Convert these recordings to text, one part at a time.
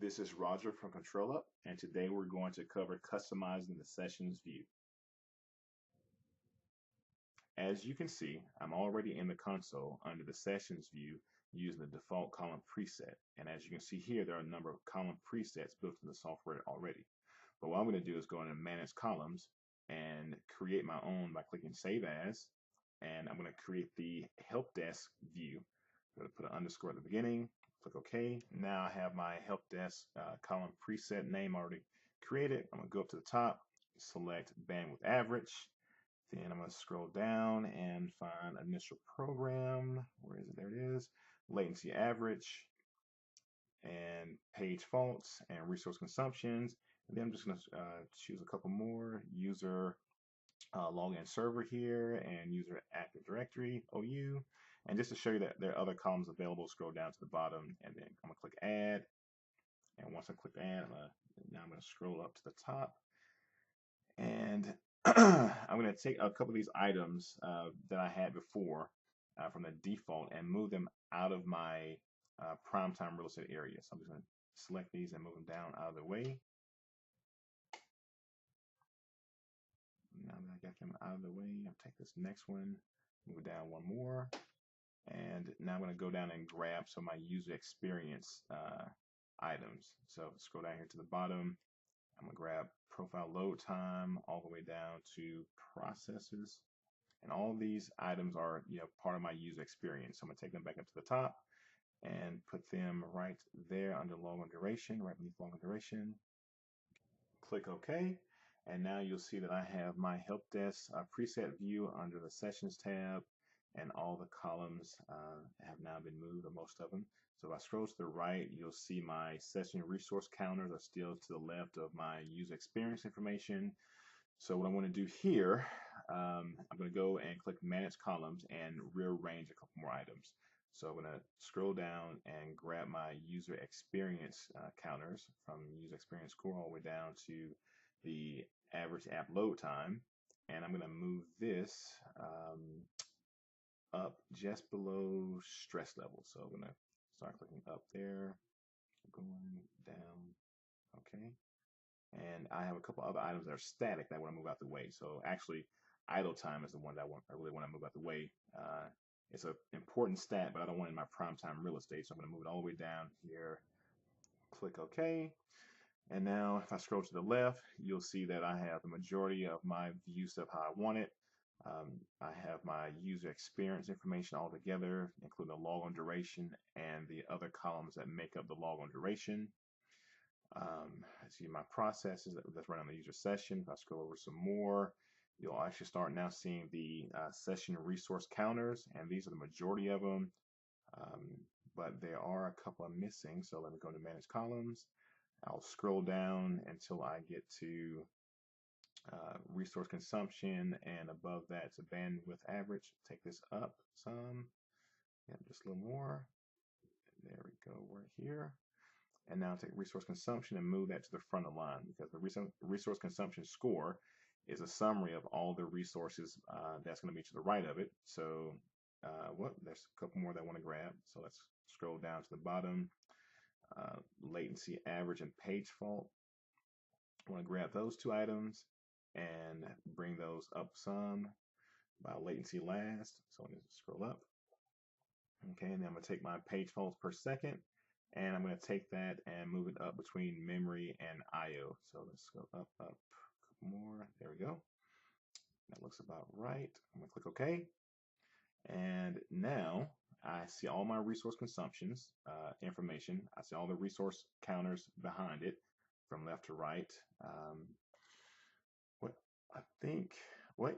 This is Roger from ControlUp, and today we're going to cover customizing the sessions view. As you can see, I'm already in the console under the sessions view using the default column preset. And as you can see here, there are a number of column presets built in the software already. But what I'm going to do is go in and manage columns and create my own by clicking Save As. And I'm going to create the help desk view. I'm going to put an underscore at the beginning. Click OK. Now I have my help desk column preset name already created. I'm going to go up to the top, select bandwidth average. Then I'm going to scroll down and find initial program. Where is it? There it is. Latency average and page faults and resource consumptions. And then I'm just going to choose a couple more. User login server here and user active directory OU. And just to show you that there are other columns available, scroll down to the bottom and then I'm going to click add. And once I click add, now I'm going to scroll up to the top. And I'm going to take a couple of these items that I had before from the default and move them out of my primetime real estate area. So I'm just going to select these and move them down out of the way. Now that I got them out of the way, I'll take this next one, move it down one more. And now I'm going to go down and grab some of my user experience items. So scroll down here to the bottom. I'm going to grab profile load time all the way down to processes. And all of these items are part of my user experience. So I'm going to take them back up to the top and put them right there under login duration, right beneath login duration. Click OK. And now you'll see that I have my help desk preset view under the sessions tab, and all the columns have now been moved, or most of them. So if I scroll to the right, you'll see my session resource counters are still to the left of my user experience information. So what I want to do here, I'm going to go and click Manage Columns and rearrange a couple more items. So I'm going to scroll down and grab my user experience counters from user experience core all the way down to the average app load time. And I'm going to move this up just below stress level. So I'm going to start clicking up there, going down, okay. And I have a couple other items that are static that I want to move out the way. So actually, idle time is the one that I really want to move out the way. It's an important stat, but I don't want it in my prime time real estate. So I'm going to move it all the way down here, click OK. And now if I scroll to the left, you'll see that I have the majority of my view stuff how I want it. I have my user experience information all together, including the logon duration and the other columns that make up the logon duration. I see my processes that's running on the user session. If I scroll over some more, you'll actually start now seeing the session resource counters, and these are the majority of them. But there are a couple I'm missing, so let me go to Manage Columns. I'll scroll down until I get to resource consumption, and above that it's a bandwidth average. Take this up some, yeah, just a little more. There we go, we're here. And now take resource consumption and move that to the front of the line, because the resource consumption score is a summary of all the resources that's going to be to the right of it. So there's a couple more that I want to grab. So let's scroll down to the bottom. Latency average and page fault. I want to grab those two items and bring those up some by latency last. So I'm going to scroll up. Okay, and then I'm going to take my page faults per second, and I'm going to take that and move it up between memory and IO. So let's go up, a couple more. There we go. That looks about right. I'm going to click OK. And now I see all my resource consumptions information. I see all the resource counters behind it from left to right.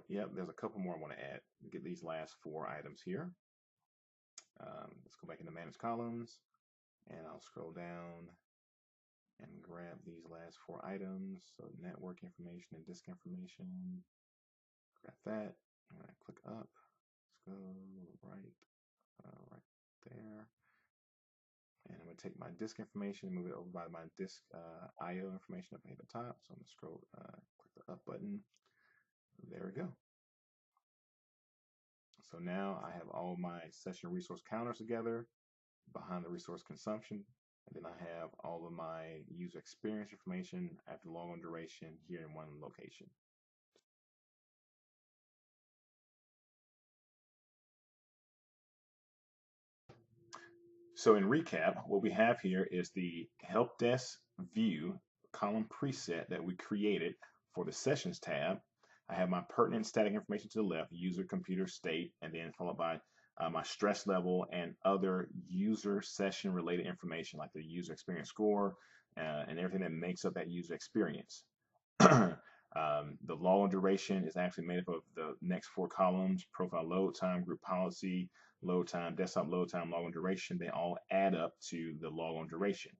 Yep, there's a couple more I want to add. Get these last four items here. Let's go back into Manage Columns, and I'll scroll down and grab these last four items. So network information and disk information. Grab that. I'm going to click up. Let's go right there. And I'm going to take my disk information and move it over by my disk IO information up here at the top. So I'm going to scroll, click the up button. There we go. So now I have all my session resource counters together behind the resource consumption And then I have all of my user experience information after logon duration here in one location. So in recap, what we have here is the help desk view column preset that we created for the sessions tab. I have my pertinent static information to the left, user, computer, state, and then followed by my stress level and other user session related information like the user experience score and everything that makes up that user experience. The logon duration is actually made up of the next four columns: profile load time, group policy, load time, desktop load time, logon duration. They all add up to the logon duration.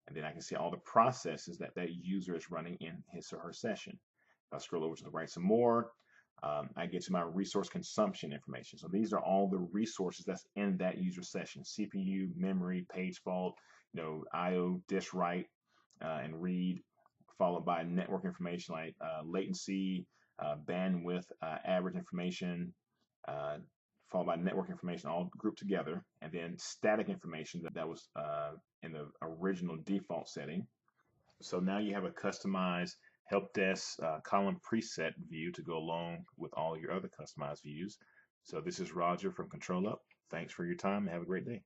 And then I can see all the processes that that user is running in his or her session. If I scroll over to the right some more, I get to my resource consumption information. So these are all the resources that's in that user session: CPU, memory, page fault, IO, disk write, and read, followed by network information like latency, bandwidth, average information, uh, followed by network information, all grouped together, and then static information that was in the original default setting. So now you have a customized help desk column preset view to go along with all your other customized views. So this is Roger from ControlUp. Thanks for your time and have a great day.